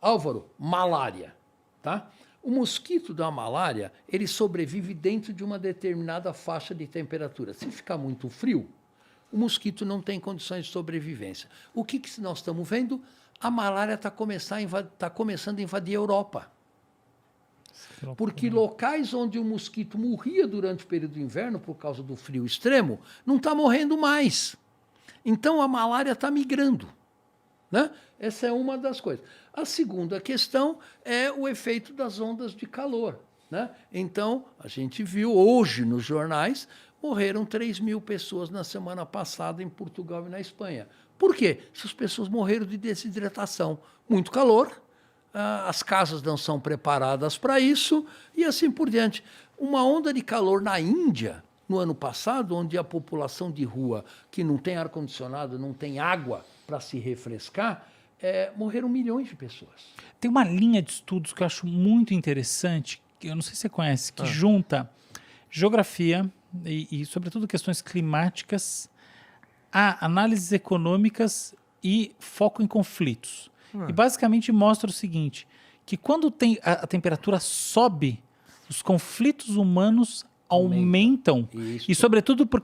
Álvaro, malária, tá? O mosquito da malária, ele sobrevive dentro de uma determinada faixa de temperatura. Se ficar muito frio, o mosquito não tem condições de sobrevivência. O que nós estamos vendo? A malária está começando a invadir a Europa. Porque locais onde o mosquito morria durante o período do inverno, por causa do frio extremo, não está morrendo mais. Então a malária está migrando. Né? Essa é uma das coisas. A segunda questão é o efeito das ondas de calor. Né? Então, a gente viu hoje nos jornais, morreram 3.000 pessoas na semana passada em Portugal e na Espanha. Por quê? Essas pessoas morreram de desidratação. Muito calor, as casas não são preparadas para isso e assim por diante. Uma onda de calor na Índia, no ano passado, onde a população de rua, que não tem ar-condicionado, não tem água para se refrescar, morreram milhões de pessoas. Tem uma linha de estudos que eu acho muito interessante, que eu não sei se você conhece, que junta geografia e, sobretudo, questões climáticas, a análises econômicas e foco em conflitos. E basicamente mostra o seguinte, que quando a temperatura sobe, os conflitos humanos aumentam. Isso. E sobretudo por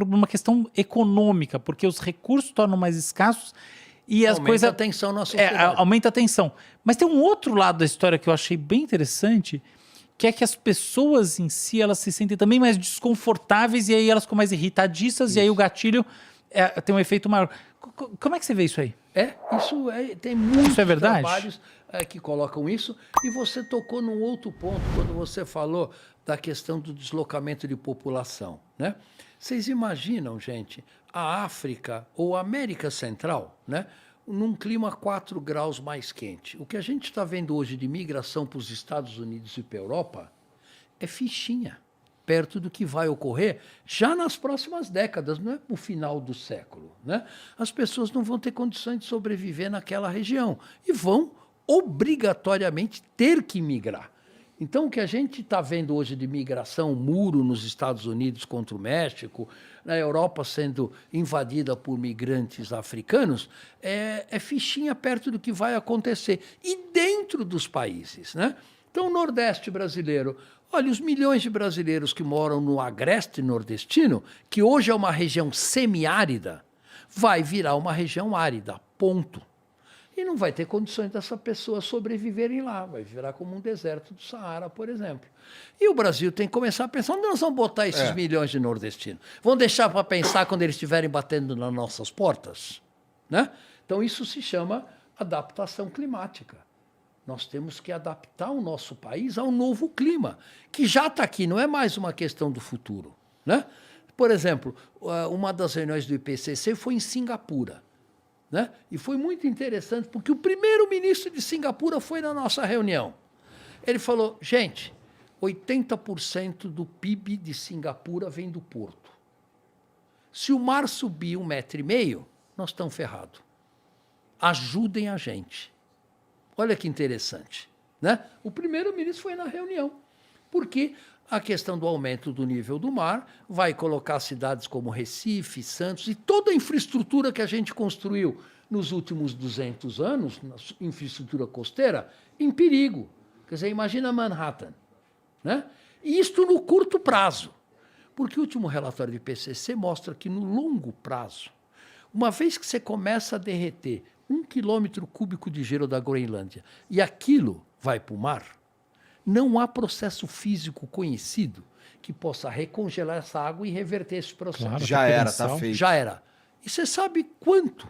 uma questão econômica, porque os recursos tornam mais escassos e as coisas... Aumenta a tensão na sociedade. Aumenta a tensão. Mas tem um outro lado da história que eu achei bem interessante, que é que as pessoas em si, elas se sentem também mais desconfortáveis e aí elas ficam mais irritadiças e aí o gatilho tem um efeito maior. Como é que você vê isso aí? Tem muitos Isso é verdade? trabalhos que colocam isso. E você tocou num outro ponto quando você falou da questão do deslocamento de população. Né? Vocês imaginam, gente, a África ou a América Central, né, num clima 4 graus mais quente. O que a gente está vendo hoje de migração para os Estados Unidos e para a Europa é fichinha, perto do que vai ocorrer já nas próximas décadas, não é no final do século. Né? As pessoas não vão ter condições de sobreviver naquela região e vão obrigatoriamente ter que migrar. Então, o que a gente está vendo hoje de migração, muro nos Estados Unidos contra o México, na Europa sendo invadida por migrantes africanos, é fichinha perto do que vai acontecer. E dentro dos países. Né? Então, o Nordeste brasileiro, olha, os milhões de brasileiros que moram no agreste nordestino, que hoje é uma região semiárida, vai virar uma região árida, ponto. E não vai ter condições dessa pessoa sobreviverem lá. Vai virar como um deserto do Saara, por exemplo. E o Brasil tem que começar a pensar, onde nós vamos botar esses milhões de nordestinos? Vão deixar para pensar quando eles estiverem batendo nas nossas portas? Né? Então, isso se chama adaptação climática. Nós temos que adaptar o nosso país ao novo clima, que já está aqui, não é mais uma questão do futuro. Né? Por exemplo, uma das reuniões do IPCC foi em Singapura. Né? E foi muito interessante, porque o primeiro-ministro de Singapura foi na nossa reunião. Ele falou, gente, 80% do PIB de Singapura vem do porto. Se o mar subir 1,5 metro, nós estamos ferrados. Ajudem a gente. Olha que interessante. Né? O primeiro-ministro foi na reunião, porque a questão do aumento do nível do mar vai colocar cidades como Recife, Santos e toda a infraestrutura que a gente construiu nos últimos 200 anos, na infraestrutura costeira, em perigo. Quer dizer, imagina Manhattan. Né? E isto no curto prazo. Porque o último relatório do IPCC mostra que no longo prazo, uma vez que você começa a derreter 1 quilômetro cúbico de gelo da Groenlândia e aquilo vai para o mar, não há processo físico conhecido que possa recongelar essa água e reverter esse processo. Claro, Já era, tá feito. Já era. E você sabe quanto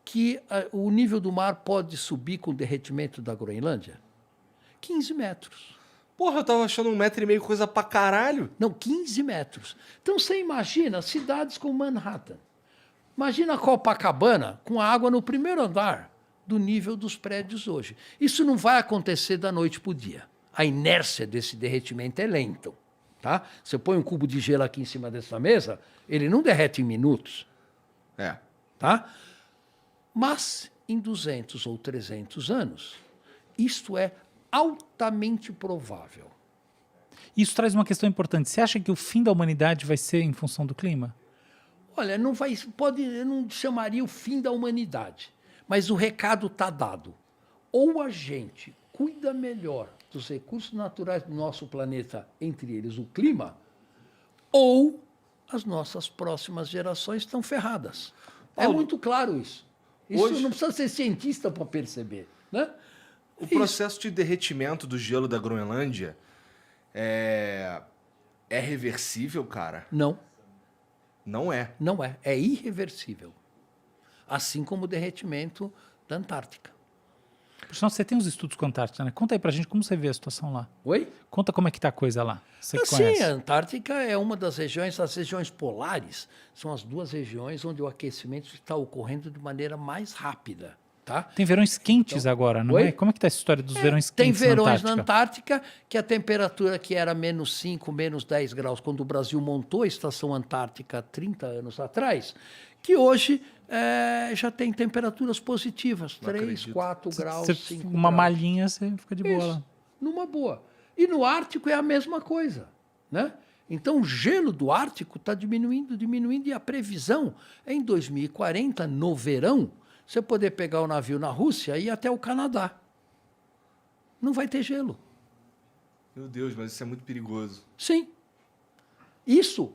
que o nível do mar pode subir com o derretimento da Groenlândia? 15 metros. Porra, eu tava achando 1,5 metro coisa pra caralho. Não, 15 metros. Então você imagina cidades como Manhattan. Imagina Copacabana com a água no primeiro andar do nível dos prédios hoje. Isso não vai acontecer da noite para o dia. A inércia desse derretimento é lenta. Tá? Você põe um cubo de gelo aqui em cima dessa mesa, ele não derrete em minutos. Tá? Mas, em 200 ou 300 anos, isto é altamente provável. Isso traz uma questão importante. Você acha que o fim da humanidade vai ser em função do clima? Olha, eu não chamaria o fim da humanidade, mas o recado está dado. ou a gente cuida melhor dos recursos naturais do nosso planeta, entre eles o clima, ou as nossas próximas gerações estão ferradas. É Paulo, muito claro isso. Isso hoje- não precisa ser cientista para perceber, né? O processo de derretimento do gelo da Groenlândia é reversível, cara? Não, Não é. não é. É irreversível. Assim como o derretimento da Antártica. Por sinal, você tem uns estudos com a Antártida, né? Conta aí pra gente como você vê a situação lá. Oi? Conta como é que tá a coisa lá. Você que Sim, conhece. a Antártica é uma das regiões, as regiões polares são as duas regiões onde o aquecimento está ocorrendo de maneira mais rápida, tá? Tem verões quentes agora, não Oi? é? Como é que tá essa história dos verões Tem quentes verões na na Antártica? Antártica que a temperatura que era menos 5, menos 10 graus, quando o Brasil montou a Estação Antártica há 30 anos atrás, que hoje já tem temperaturas positivas, Não 3, acredito. 4 graus, Você, 5 uma graus. malhinha, você fica de boa Isso, lá. numa boa. E no Ártico é a mesma coisa, né? Então o gelo do Ártico está diminuindo, diminuindo, e a previsão é em 2040, no verão, você poder pegar o navio na Rússia e ir até o Canadá. Não vai ter gelo. Meu Deus, mas isso é muito perigoso. Sim. Isso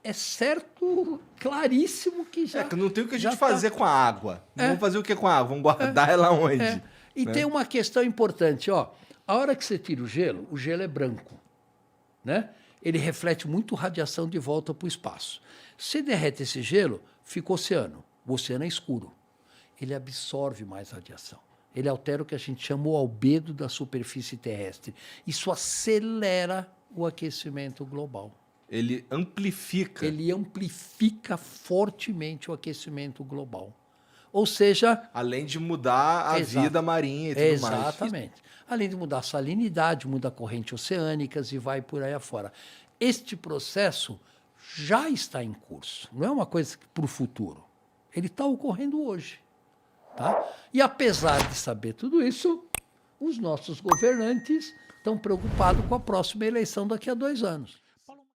é certo, claríssimo que já... É que não tem o que a já gente tá- fazer com a água. Vamos fazer o que com a água? Vamos guardar ela onde? É. E Né? tem uma questão importante, ó. A hora que você tira o gelo é branco, né? Ele reflete muito radiação de volta para o espaço. Se derrete esse gelo, fica o oceano. O oceano é escuro. Ele absorve mais radiação. Ele altera o que a gente chama o albedo da superfície terrestre. Isso acelera o aquecimento global. Ele amplifica. Ele amplifica fortemente o aquecimento global. Ou seja, Além de mudar a Exato. vida marinha e tudo mais. exatamente. Além de mudar a salinidade, muda a corrente oceânicas e vai por aí afora. Este processo já está em curso. Não é uma coisa para o futuro. Ele está ocorrendo hoje. Tá? E apesar de saber tudo isso, os nossos governantes estão preocupados com a próxima eleição daqui a 2 anos.